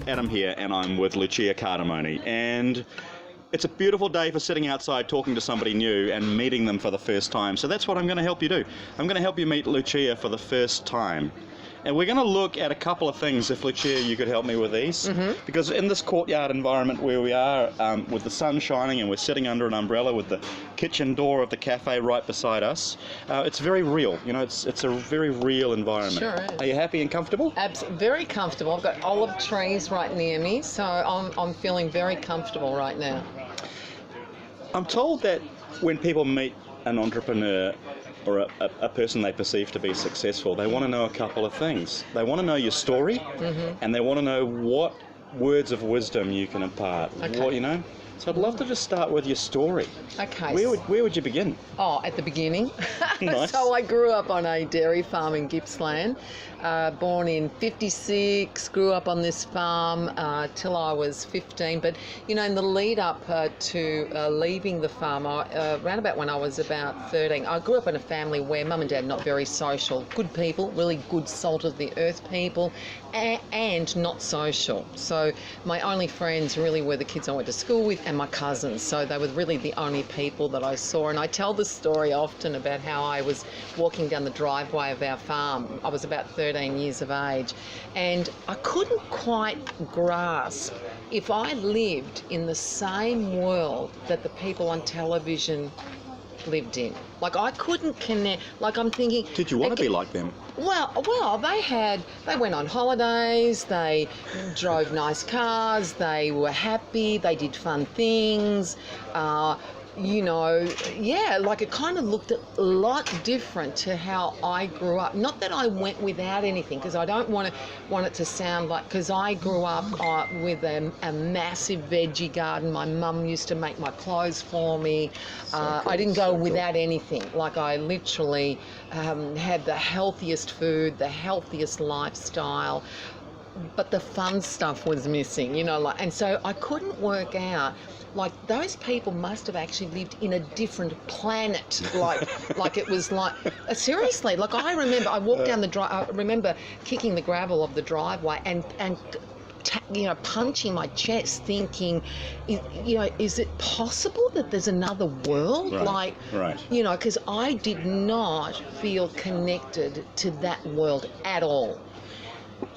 Adam here, and I'm with Lucia Cardamone, and it's a beautiful day for sitting outside talking to somebody new and meeting them for the first time. So that's what I'm going to help you do. I'm going to help you meet Lucia for the first time. And we're going to look at a couple of things. If Lucia, you could help me with these. Because in this courtyard environment where we are, with the sun shining and we're sitting under an umbrella with the kitchen door of the cafe right beside us, it's very real. You know, it's a very real environment. Sure is. Are you happy and comfortable? Very comfortable. I've got olive trees right near me, so I'm feeling very comfortable right now. I'm told that when people meet an entrepreneur or a person they perceive to be successful, they want to know a couple of things. They want to know your story, and they want to know what words of wisdom you can impart. Okay. What, you know? So I'd love to just start with your story. Okay. Where would you begin? Oh, at the beginning. Nice. So I grew up on a dairy farm in Gippsland, born in '56, grew up on this farm till I was 15. But, you know, in the lead up to leaving the farm, around about when I was about 13, I grew up in a family where mum and dad not very social, good people, really good salt of the earth people, and not social. So my only friends really were the kids I went to school with and my cousins. So they were really the only people that I saw. And I tell the story often about how I was walking down the driveway of our farm. I was about 13 years of age, and I couldn't quite grasp if I lived in the same world that the people on television lived in. Like, I couldn't connect. Like, I'm thinking, Did you want to be like them? well, they went on holidays, they drove nice cars, they were happy, they did fun things, you know, yeah, like it kind of looked a lot different to how I grew up. Not that I went without anything, because I don't want it to sound like, because I grew up with a massive veggie garden. My mum used to make my clothes for me. I didn't go without anything. Like, I literally had the healthiest food, the healthiest lifestyle, but the fun stuff was missing, you know, like, and so I couldn't work out. Like, those people must have actually lived in a different planet. Like it was like, seriously, like I remember I walked down the I remember kicking the gravel of the driveway and you know, punching my chest thinking, you know, is it possible that there's another world? Right. You know, because I did not feel connected to that world at all.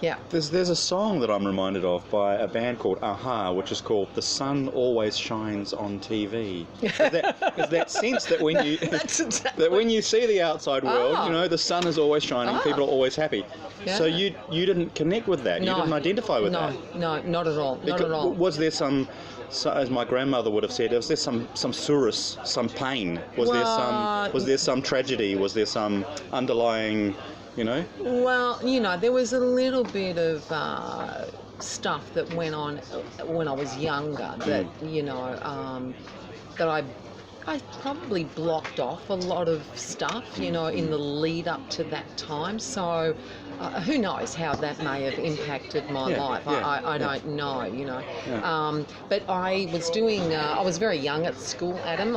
Yeah. There's a song that I'm reminded of by a band called Aha, which is called "The Sun Always Shines on TV." There's that sense that when you that when you see the outside world, you know, the sun is always shining, people are always happy. Yeah. So you didn't connect with that. No. You didn't identify with that. No, not at all. Not at all. Was there some, as my grandmother would have said, was there some surus, some pain? Was there some tragedy? Was there some underlying, you know? Well, you know, there was a little bit of stuff that went on when I was younger that, you know, that I probably blocked off a lot of stuff, you know, in the lead up to that time. So who knows how that may have impacted my life. I don't know, you know. Yeah. But I was doing, I was very young at school, Adam.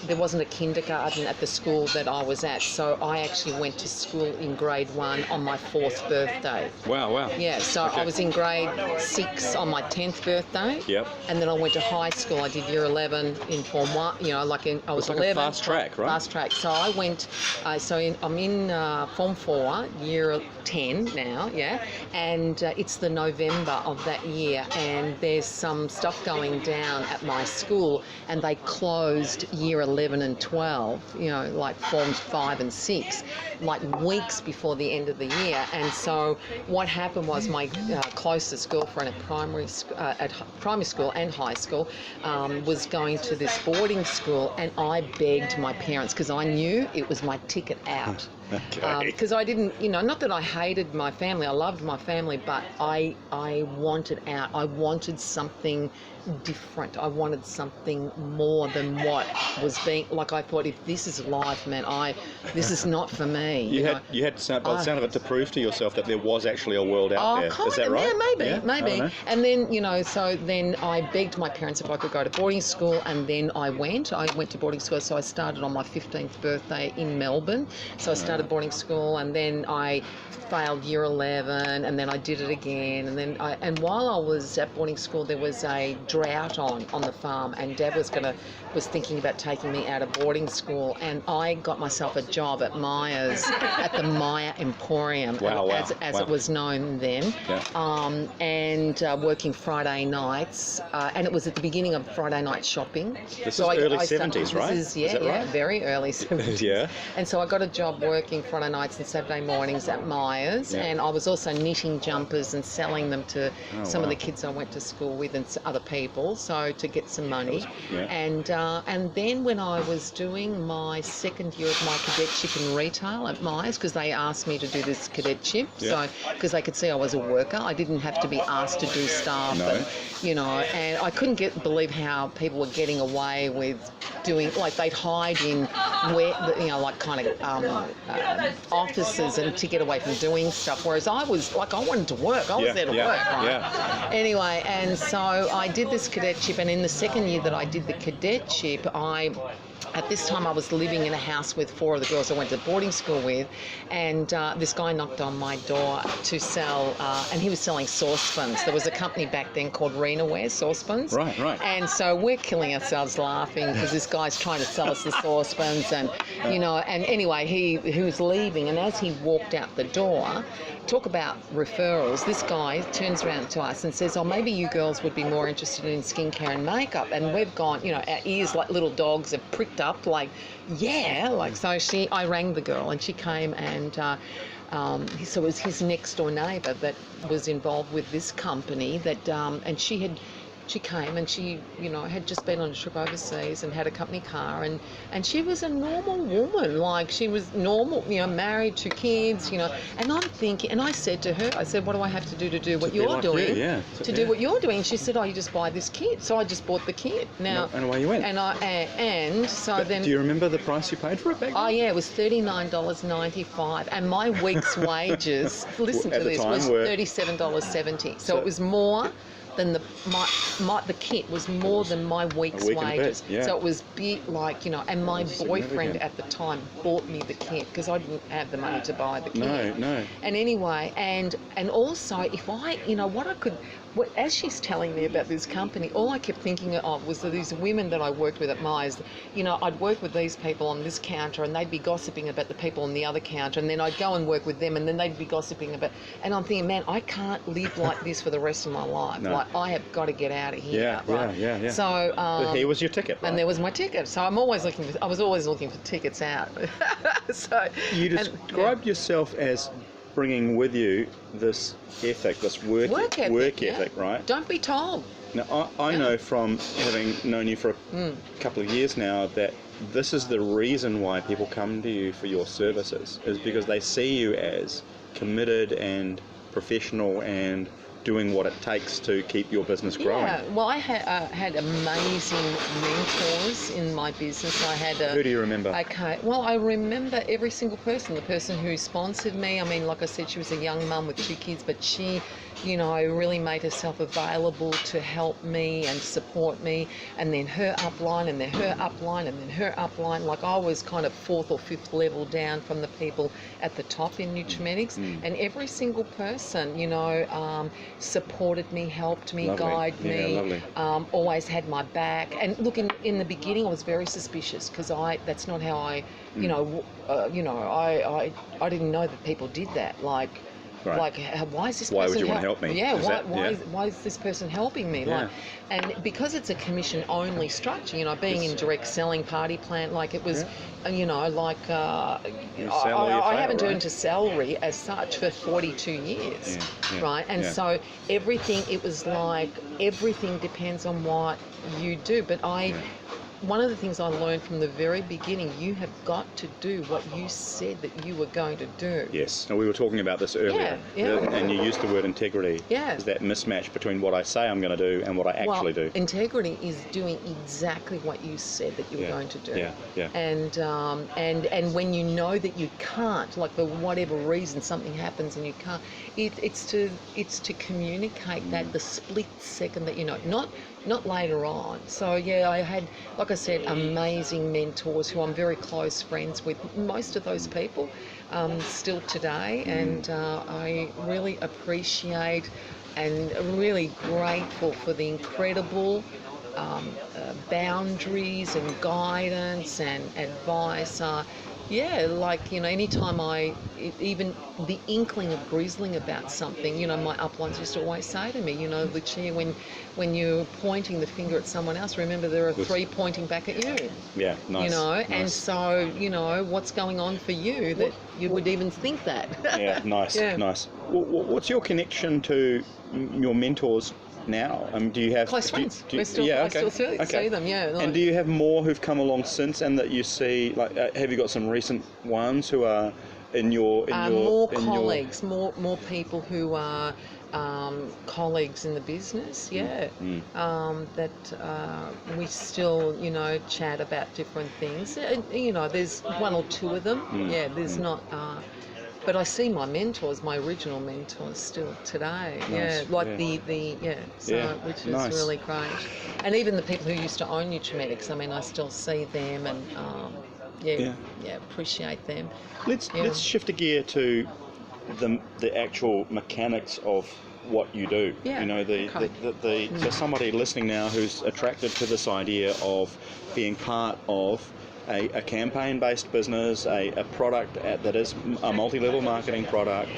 There wasn't a kindergarten at the school that I was at, so I actually went to school in grade 1 on my 4th birthday. Wow. Yeah, so I was in grade 6 on my 10th birthday. Yep. And then I went to high school. I did year 11 in Form 1, you know, I was 11. A fast track, right? Fast track. So I went, I'm in Form 4, year 10 now, yeah, and it's the November of that year, and there's some stuff going down at my school, and they closed year 11 and 12, you know, like Forms 5 and 6, like weeks before the end of the year. And so what happened was my closest girlfriend at primary school and high school was going to this boarding school, and I begged my parents, because I knew it was my ticket out. Because I didn't, you know, not that I hated my family, I loved my family, but I wanted out. I wanted something different. I wanted something more than what was being, like, I thought, if this is life, man, this is not for me. You had by the sound of it, to prove to yourself that there was actually a world out there. Is that right? Yeah, maybe. And then, you know, so then I begged my parents if I could go to boarding school, and then I went to boarding school. So I started on my 15th birthday in Melbourne. So I started started boarding school, and then I failed year 11, and then I did it again, and while I was at boarding school, there was a drought on the farm, and Dad was thinking about taking me out of boarding school, and I got myself a job at Myers, at the Maya Emporium, as it was known then, and working Friday nights, and it was at the beginning of Friday night shopping. This is early 70s, right? This is, right? Very early 70s. Yeah. And so I got a job working Friday nights and Saturday mornings at Myers, and I was also knitting jumpers and selling them to some of the kids I went to school with and other people, so to get some money. And then when I was doing my second year of my cadetship in retail at Myers, because they asked me to do this cadetship, so because they could see I was a worker, I didn't have to be asked to do stuff, and I couldn't believe how people were getting away with doing, like they'd hide in offices and to get away from doing stuff, whereas I was like, I wanted to work. I was there to work, right? Anyway, and so I did this cadetship, and in the second year that I did the cadetship, at this time I was living in a house with 4 of the girls I went to boarding school with, and this guy knocked on my door to sell, and he was selling saucepans. There was a company back then called Renaware Saucepans. Right. And so we're killing ourselves laughing because this guy's trying to sell us the saucepans, and anyway, he was leaving, and as he walked out the door, talk about referrals, this guy turns around to us and says, maybe you girls would be more interested in skincare and makeup. And we've gone, our ears like little dogs have pricked up, so I rang the girl, and she came, and so it was his next door neighbour that was involved with this company, that and she came, and she, had just been on a trip overseas and had a company car, and she was a normal woman, like she was normal, married, 2 kids, and I'm thinking, and I said to her, what do I have to do what you're doing? To do what you're doing? She said, you just buy this kit. So I just bought the kit. Now, and away you went. Then. Do you remember the price you paid for it back then? Oh yeah, it was $39.95, and my week's wages, listen to this, was $37.70. So it was more than the kit was more than my week's wages. So it was big, and my boyfriend at the time bought me the kit because I didn't have the money to buy the kit. No. And anyway, and also if I, as she's telling me about this company, all I kept thinking of was that these women that I worked with at Myers, I'd work with these people on this counter, and they'd be gossiping about the people on the other counter, and then I'd go and work with them, and then they'd be gossiping about, and I'm thinking, man, I can't live like this for the rest of my life. No. Like, I have got to get out of here. Yeah. So but here was your ticket, right? And there was my ticket. So I was always looking for tickets out. So you described yourself as bringing with you this ethic, this work ethic, right? Don't be told. Now, I know from having known you for a couple of years now that this is the reason why people come to you for your services, is because they see you as committed and professional and doing what it takes to keep your business growing. Yeah, well, I had amazing mentors in my business. Who do you remember? Okay, well, I remember every single person. The person who sponsored me, I mean, like I said, she was a young mum with 2 kids, but she, really made herself available to help me and support me, and then her upline, and then her upline, and then her upline. Like, I was kind of 4th or 5th level down from the people at the top in Nutrimedics, and every single person, supported me, helped me, guided me, always had my back. And look, in the beginning, I was very suspicious because that's not how I didn't know that people did that. Like, why is this person? Why would you want to help me? Yeah, why is this person helping me? Yeah. And because it's a commission-only structure, being in direct selling, party plant, like it was, I haven't earned a salary as such for 42 years, right? And so everything depends on what you do. But one of the things I learned from the very beginning, you have got to do what you said that you were going to do. Yes. Now, we were talking about this earlier, and you used the word integrity. Yeah. Is that mismatch between what I say I'm going to do and what I actually do. Integrity is doing exactly what you said that you were going to do. Yeah. And when you know that you can't, like for whatever reason something happens and you can't, it's to communicate that the split second that not not later on. So yeah, I had, like I said, amazing mentors who I'm very close friends with. Most of those people still today, and I really appreciate and really grateful for the incredible boundaries and guidance and advice. Yeah, like, anytime even the inkling of grizzling about something, my uplines used to always say to me, Lucia, when you're pointing the finger at someone else, remember there are three pointing back at you. Yeah, nice. Nice. And so, what's going on for you that you would even think that? Yeah, nice, Yeah. nice. What's your connection to your mentors now? Do you have Close friends? I still see them, yeah. And do you have more who've come along since, and that you see, like, have you got some recent ones who are in your more colleagues, more people who are colleagues in the business, that we still, chat about different things. There's one or two of them. There's not. But I see my mentors, my original mentors, still today. Nice. Which is nice. really great. And even the people who used to own Nutrimedics, I still see them and appreciate them. Let's shift a gear to the actual mechanics of what you do. So somebody listening now who's attracted to this idea of being part of a campaign-based business, a product that is a multi-level marketing product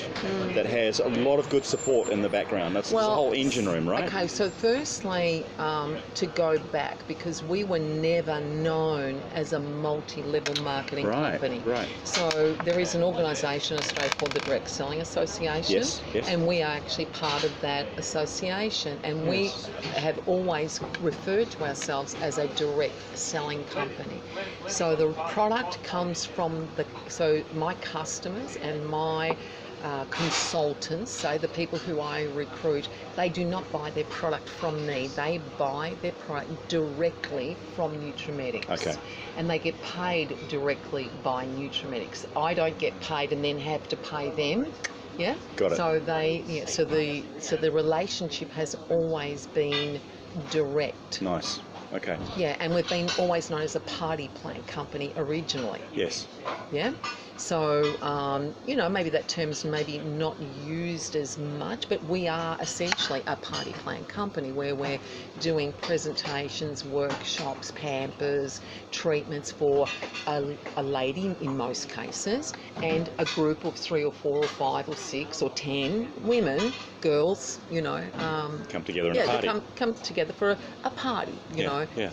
that has a lot of good support in the background. That's the whole engine room, right? Okay, so firstly, to go back, because we were never known as a multi-level marketing company. Right. So there is an organisation in Australia called the Direct Selling Association, yes. and we are actually part of that association, and we have always referred to ourselves as a direct selling company. So the product comes from my customers and my consultants, so the people who I recruit, they do not buy their product from me. They buy their product directly from Nutrimedics. Okay. And they get paid directly by Nutrimedics. I don't get paid and then have to pay them. Yeah. Got it. So the relationship has always been direct. Nice. Okay. Yeah, and we've been always known as a party plant company originally. Yes. Yeah. So, maybe that term's maybe not used as much, but we are essentially a party plant company where we're doing presentations, workshops, pampers, treatments for a lady in most cases, and a group of 3 or 4 or 5 or 6 or 10 women, girls, come together in a party. Come together for a party,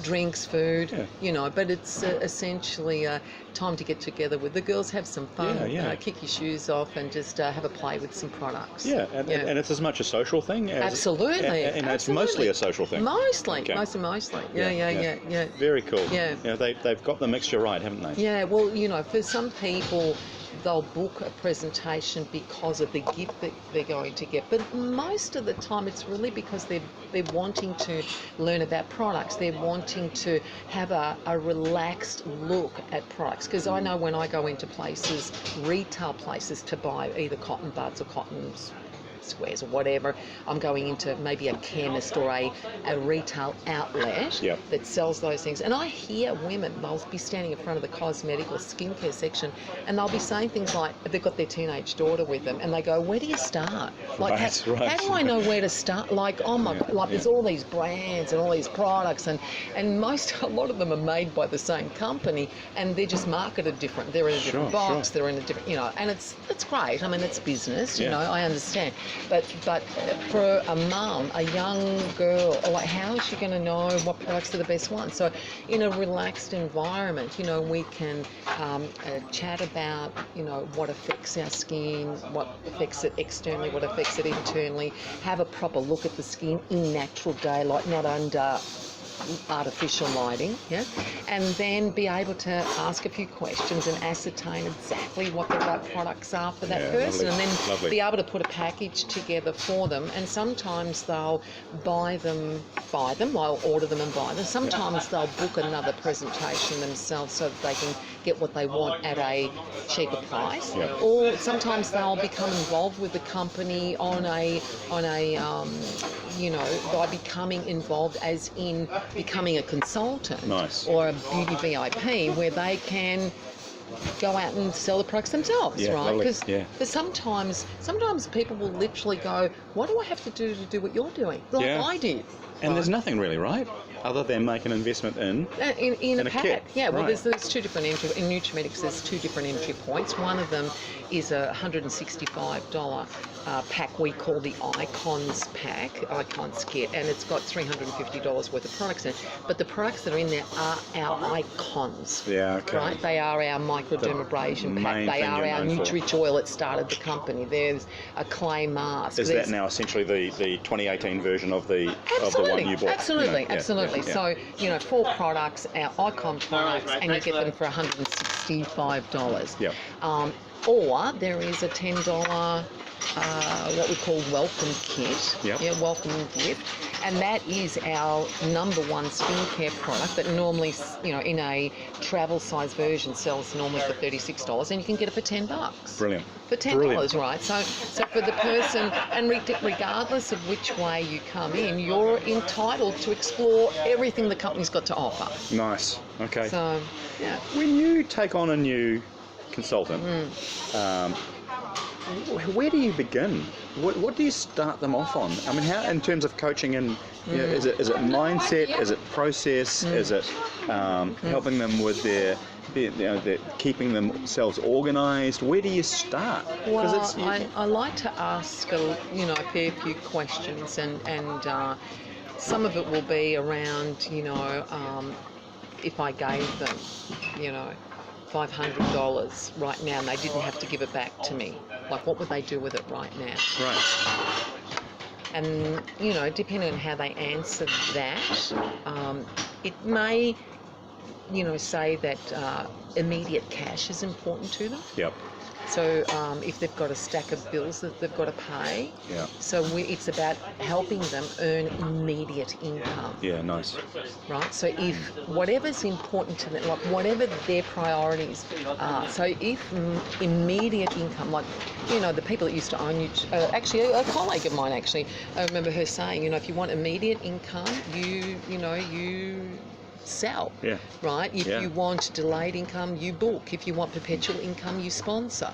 drinks, food, but it's essentially a time to get together with the girls, have some fun, kick your shoes off, and just have a play with some products. And it's as much a social thing as... Absolutely. And it's mostly a social thing. Mostly. Okay. Mostly. Yeah. Very cool. Yeah. They've got the mixture right, haven't they? Yeah, well, for some people, they'll book a presentation because of the gift that they're going to get. But most of the time, it's really because they're wanting to learn about products. They're wanting to have a relaxed look at products. Because I know when I go into places, retail places, to buy either cotton buds or cotton squares or whatever, I'm going into maybe a chemist or a retail outlet that sells those things, and I hear women, they'll be standing in front of the cosmetic or skincare section, and they'll be saying things like, they've got their teenage daughter with them, and they go, where do you start? Like, how do I know where to start? Like, oh my God, like there's all these brands and all these products, and a lot of them are made by the same company, and they're just marketed different. They're in a different box, they're in a different, and it's great. I mean, it's business, I understand. But for a mum, a young girl, like, how is she going to know what products are the best ones? So in a relaxed environment, we can chat about, what affects our skin, what affects it externally, what affects it internally, have a proper look at the skin in natural daylight, not under artificial lighting, yeah, and then be able to ask a few questions and ascertain exactly what the right products are for that person, lovely, and then lovely. be able to put a package together for them. And sometimes they'll buy them, I'll order them and buy them. Sometimes they'll book another presentation themselves so that they can get what they want at a cheaper price. Yeah. Or sometimes they'll become involved with the company on a by becoming involved, as in becoming a consultant. Nice. Or a beauty VIP, where they can go out and sell the products themselves, Yeah, right? lovely. Because sometimes people will literally go, what do I have to do what you're doing? Like I did. And there's nothing really, right? Other than make an investment in a a pack. kit. Yeah, well, Right. there's two different entry, in Nutrimetics there's two different entry points. One of them is a $165 pack we call the Icons pack, Icons kit, and it's got $350 worth of products in it. But the products that are in there are our icons. Yeah, okay. Right? They are our microdermabrasion pack. main They thing are you're our known for. Nutri Oil that started the company. There's a clay mask. Is There's- that now essentially the 2018 version of the one you bought? Absolutely, Yeah, absolutely. yeah. So, 4 products, our Icon products, and you get them for $165. Yeah. Or there is a $10 what we call welcome kit. Yep. Yeah, welcome gift. And that is our number one skincare product that normally, in a travel size version sells normally for $36, and you can get it for $10. Brilliant. For $10, Brilliant. right? So for the person, and regardless of which way you come in, you're entitled to explore everything the company's got to offer. Nice. Okay. So, yeah. When you take on a new consultant, where do you begin? What do you start them off on? I mean, how in terms of coaching and is it mindset? Is it process? Is it helping them with their keeping themselves organised? Where do you start? Well, I like to ask a fair few questions, and some of it will be around if I gave them $500 right now and they didn't have to give it back to me, like what would they do with it right now? Right. And depending on how they answer that, it may say that immediate cash is important to them. Yep. So if they've got a stack of bills that they've got to pay, Yeah. so it's about helping them earn immediate income. Yeah. Nice. Right, so if whatever's important to them, like whatever their priorities are, so if immediate income, like the people that used to own you, actually a colleague of mine, actually, I remember her saying, if you want immediate income, you sell. Yeah. Right? If Yeah. you want delayed income, you book. If you want perpetual income, you sponsor.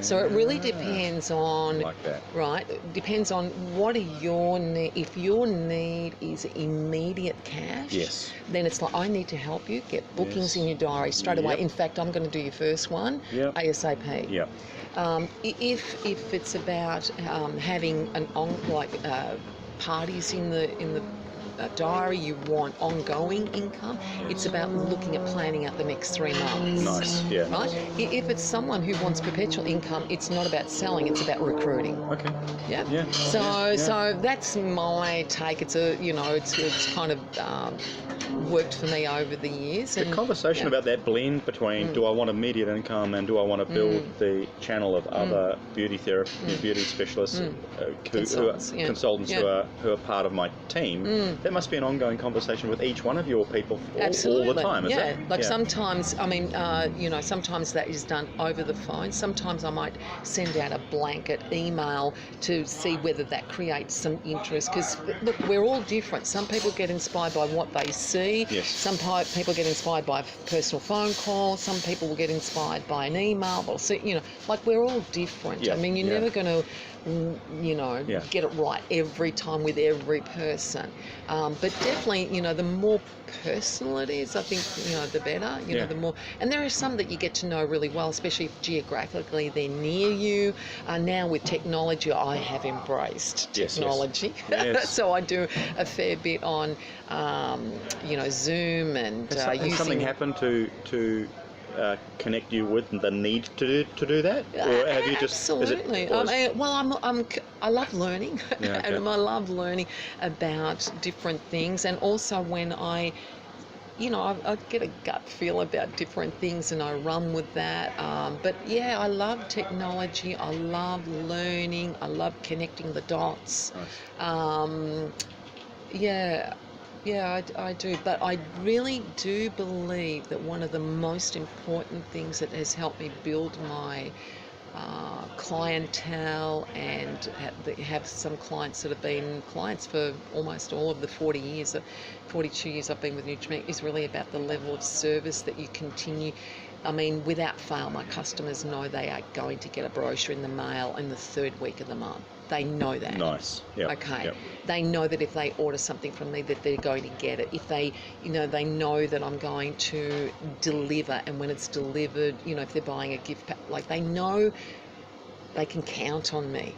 So it really depends on, Like that. right? It depends on what are your need. If your need is immediate cash, Yes. then it's like, I need to help you get bookings Yes. in your diary straight away. Yep. In fact, I'm going to do your first one Yep. ASAP. Yeah. If it's about having parties in the diary, you want ongoing income, it's about looking at planning out the next 3 months. Nice. Yeah. Right? If it's someone who wants perpetual income, it's not about selling, it's about recruiting. Okay. Yeah. Yeah. So that's my take. It's it's kind of worked for me over the years. The conversation about that blend between do I want immediate income and do I want to build the channel of other beauty beauty specialists, Consultants, consultants yeah. who are part of my team. That must be an ongoing conversation with each one of your people all the time, is it? Like sometimes, sometimes that is done over the phone. Sometimes I might send out a blanket email to see whether that creates some interest. Because look, we're all different. Some people get inspired by what they see. Yes. Some people get inspired by a personal phone call. Some people will get inspired by an email. Well, so, like we're all different. Yeah. I mean, you're never going to get it right every time with every person. But definitely, the more personal it is, I think, the better. The more. And there are some that you get to know really well, especially if geographically they're near you. Now with technology, I have embraced technology. Yes. So I do a fair bit on, Zoom and Has using. something happened to connect you with the need to do that, or have you just? Absolutely. I love learning, Yeah, okay. and I love learning about different things, and also when I get a gut feel about different things and I run with that. But yeah, I love technology. I love learning. I love connecting the dots. Nice. Yeah, I do. But I really do believe that one of the most important things that has helped me build my clientele and have some clients that have been clients for almost all of the 42 years I've been with Nutriment is really about the level of service that you continue. I mean, without fail, my customers know they are going to get a brochure in the mail in the third week of the month. They know that. Nice. Yep. Okay. Yep. They know that if they order something from me, that they're going to get it. If they, they know that I'm going to deliver, and when it's delivered, if they're buying a gift pack, like they know they can count on me.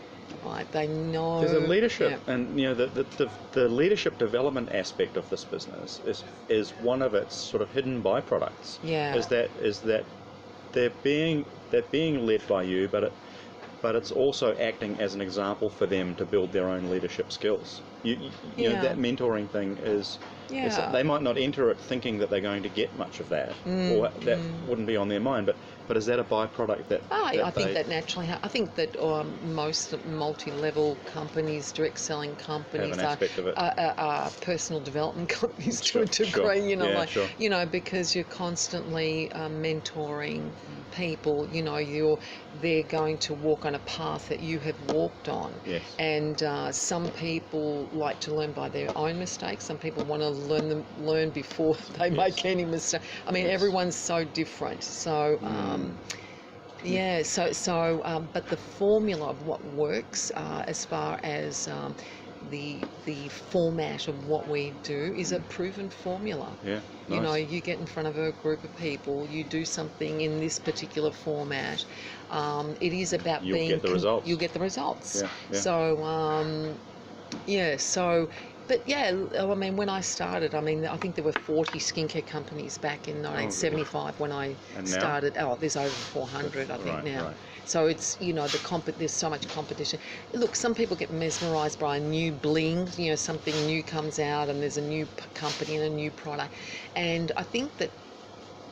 Right? They know. There's a leadership, yeah. and the leadership development aspect of this business is one of its sort of hidden byproducts. Yeah. Is that they're being led by you, but it's also acting as an example for them to build their own leadership skills. You know, that mentoring thing is they might not enter it thinking that they're going to get much of that, or that wouldn't be on their mind, but is that a byproduct that I think that naturally I think that most multi-level companies, direct selling companies are personal development companies to a degree, because you're constantly mentoring people, they're going to walk on a path that you have walked on. Yes. And some people like to learn by their own mistakes. Some people want to learn before they make any mistake. I mean, everyone's so different. So, but the formula of what works as far as the format of what we do is a proven formula. Yeah, nice. You get in front of a group of people, you do something in this particular format. It is about You'll get the results. You'll get the results. Yeah. So, but yeah, I mean, when I started, I think there were 40 skincare companies back in 1975 when I started. Oh, there's over 400, I think, now. Right. So it's, there's so much competition. Look, some people get mesmerised by a new bling, something new comes out and there's a new company and a new product. And I think that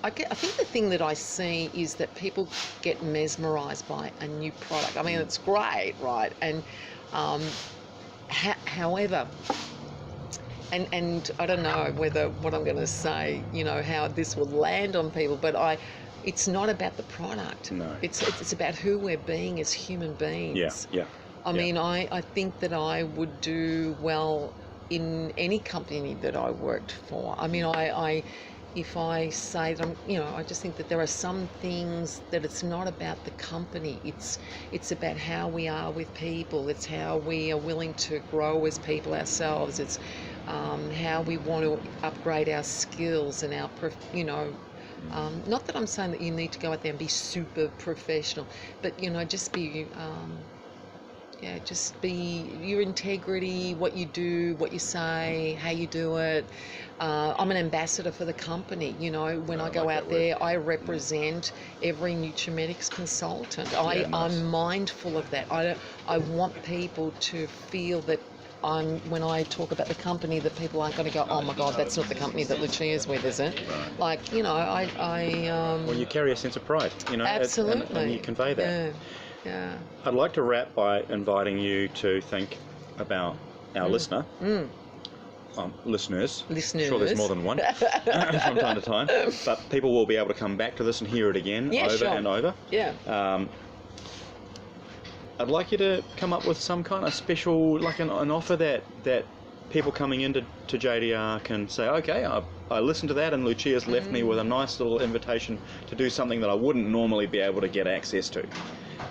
I think the thing that I see is that people get mesmerised by a new product. I mean, it's great, right? And however, and I don't know whether what I'm going to say, how this will land on people, but it's not about the product. No. It's about who we're being as human beings. Yeah. I mean, I think that I would do well in any company that I worked for. I mean, if I say that I just think that there are some things that it's not about the company. It's about how we are with people. It's how we are willing to grow as people ourselves. It's how we want to upgrade our skills and our, not that I'm saying that you need to go out there and be super professional, but just be. Just be your integrity, what you do, what you say, how you do it. I'm an ambassador for the company. When I go out there, I represent every Nutrimetics consultant. I'm mindful of that. I want people to feel that when I talk about the company, that people aren't going to go, oh my God, that's not the company that Lucia's with, is it? Right. Like, well, you carry a sense of pride, absolutely, and you convey that. Yeah. I'd like to wrap by inviting you to think about our listener. Listeners. I'm sure there's more than one from time to time. But people will be able to come back to this and hear it again and over. Yeah. I'd like you to come up with some kind of special, like an offer that people coming into JDR can say, okay, I listened to that and Lucia's left me with a nice little invitation to do something that I wouldn't normally be able to get access to.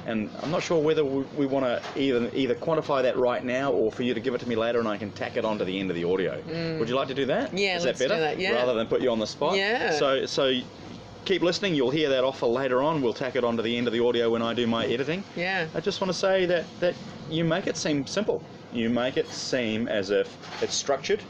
And I'm not sure whether we want to either quantify that right now or for you to give it to me later and I can tack it on to the end of the audio. Would you like to do that? Yeah, Is let's that better? do that, yeah. Rather than put you on the spot? Yeah. So keep listening. You'll hear that offer later on. We'll tack it on to the end of the audio when I do my editing. Yeah. I just want to say that you make it seem simple. You make it seem as if it's structured,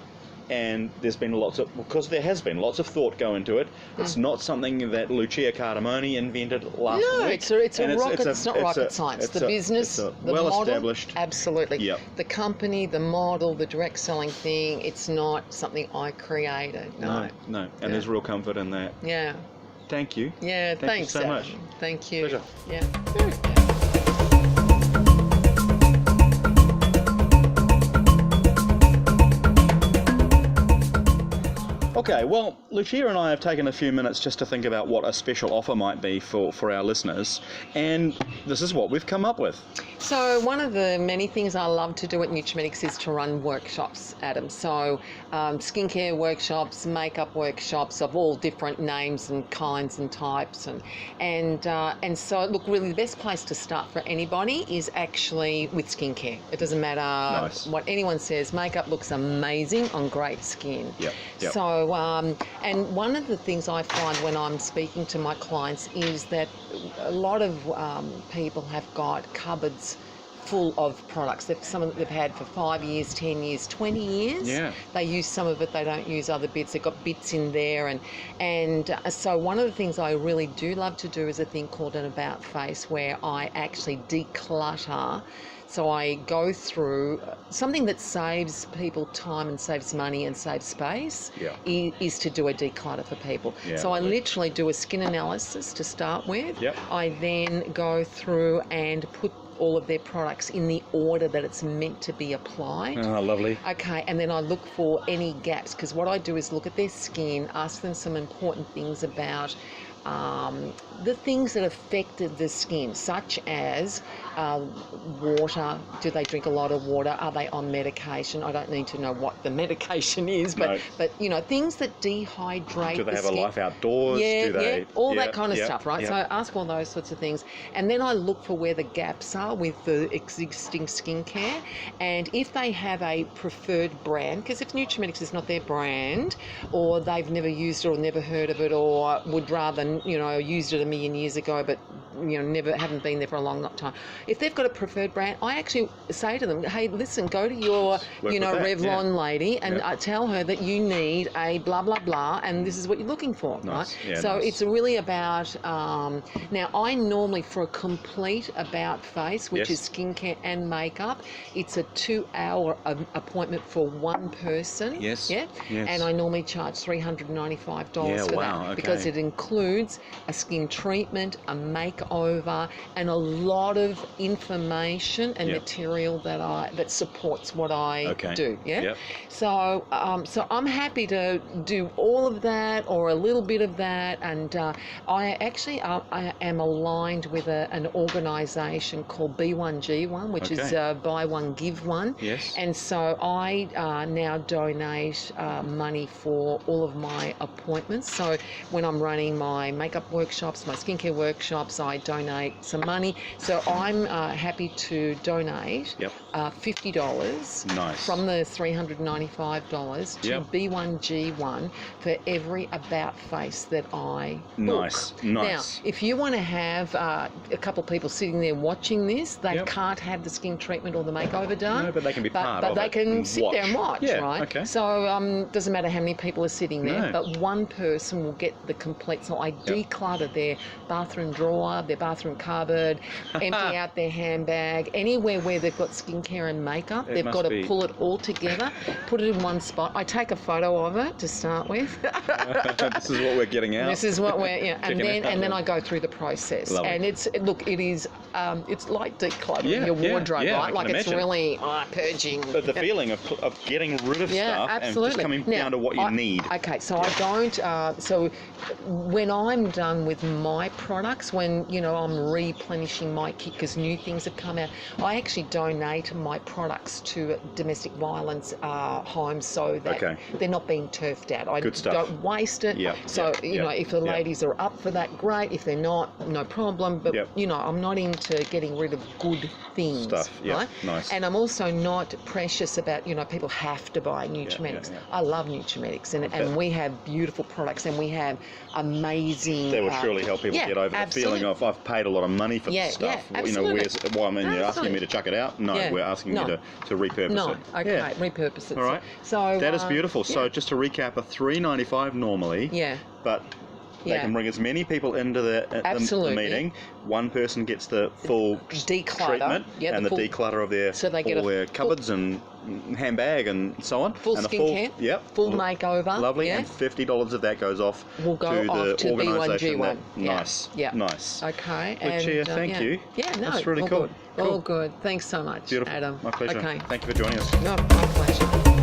and there's been because there has been lots of thought go into it. It's not something that Lucia Cardamone invented last No, week. it's not rocket science. The business, the well-established. model, absolutely. Yep. The company, the model, the direct selling thing, it's not something I created. No. And there's real comfort in that. Yeah. Thank you. Yeah, Thank thanks. you so much. Thank you. Pleasure. Yeah. Okay, well, Lucia and I have taken a few minutes just to think about what a special offer might be for our listeners, and this is what we've come up with. So one of the many things I love to do at Nutrimedics is to run workshops, Adam. So skincare workshops, makeup workshops of all different names and kinds and types, and so look, really the best place to start for anybody is actually with skincare. It doesn't matter what anyone says. Makeup looks amazing on great skin. Yep. So and one of the things I find when I'm speaking to my clients is that a lot of people have got cupboards full of products. Some of them they've had for 5 years, 10 years, 20 years. Yeah. They use some of it, they don't use other bits. They've got bits in there. And so one of the things I really do love to do is a thing called an about face, where I actually declutter. So I go through something that saves people time and saves money and saves space is to do a declutter for people. Yeah, so I literally do a skin analysis to start with. Yep. I then go through and put all of their products in the order that it's meant to be applied. Oh, lovely. Okay, and then I look for any gaps, because what I do is look at their skin, ask them some important things about the things that affected the skin, such as water. Do they drink a lot of water? Are they on medication? I don't need to know what the medication is, but you know, things that dehydrate. Do they the have skin. a life outdoors? All that kind of stuff, right? So I ask all those sorts of things, and then I look for where the gaps are with the existing skincare, and if they have a preferred brand, because if Nutrimedics is not their brand, or they've never used it or never heard of it, or would rather, you know, used it a million years ago, but you know, haven't been there for a long time. If they've got a preferred brand, I actually say to them, hey, listen, go to your, Revlon lady and tell her that you need a blah, blah, blah, and this is what you're looking for, right? Yeah, so it's really about, now I normally, for a complete about face, which is skincare and makeup, it's a 2-hour appointment for one person. Yes. And I normally charge $395 for that, because it includes a skin treatment, a makeover, and a lot of information and material that supports what I do. So I'm happy to do all of that or a little bit of that, and I actually I am aligned with an organisation called B1G1, which is buy one give one. And so I now donate money for all of my appointments. So when I'm running my makeup workshops, my skincare workshops, I donate some money. So I'm happy to donate $50 from the $395 to B1G1 for every about face that I book. Now, if you want to have a couple of people sitting there watching this, they can't have the skin treatment or the makeover done. No, but they can be part of it. But they can sit there and watch, right? Okay. So doesn't matter how many people are sitting there, but one person will get the complete. So I declutter their bathroom drawer, their bathroom cupboard, empty out their handbag, anywhere where they've got skincare and makeup. They've got to pull it all together, put it in one spot. I take a photo of it to start with. This is what we're getting out. This is what we're, and then I go through the process. Lovely. And it's it's like decluttering your wardrobe, right? Like it's really purging. But the feeling of getting rid of stuff and just coming down to what you need. Okay, so I don't. So when I'm done with my products, when I'm replenishing my kit because new things have come out, I actually donate my products to domestic violence homes so that they're not being turfed out. I don't waste it. If the ladies are up for that, great. If they're not, no problem. But I'm not into getting rid of good things. Right? Nice. And I'm also not precious about people have to buy Nutrimedics. I love Nutrimedics, and we have beautiful products, and we have amazing. That will surely help people get over the feeling of I've paid a lot of money for Yeah, this stuff. yeah, You know, absolutely. well, I mean, you're asking Absolutely. me to chuck it out? No, Yeah. we're asking No. you to repurpose No, it. okay, Yeah. repurpose it. All right. So That is beautiful. So yeah. just to recap, a $3.95 normally. Yeah. But they Yeah. can bring as many people into the Absolutely. meeting. One person gets the full Declutter. treatment Yeah, and the full, declutter of their So they get all a their full- cupboards and handbag and so on. full and a skincare. Yep. Full makeover. Lovely. Yeah. And $50 of that goes off Will go to off the to organisation. B1G1. Yeah. Nice. Yeah. Nice. Okay. Lucia, and, thank yeah. you. Yeah, no. That's really all cool. Good. Cool. All good. Thanks so much, Beautiful. Adam. My pleasure. Okay. Thank you for joining us. No, my pleasure.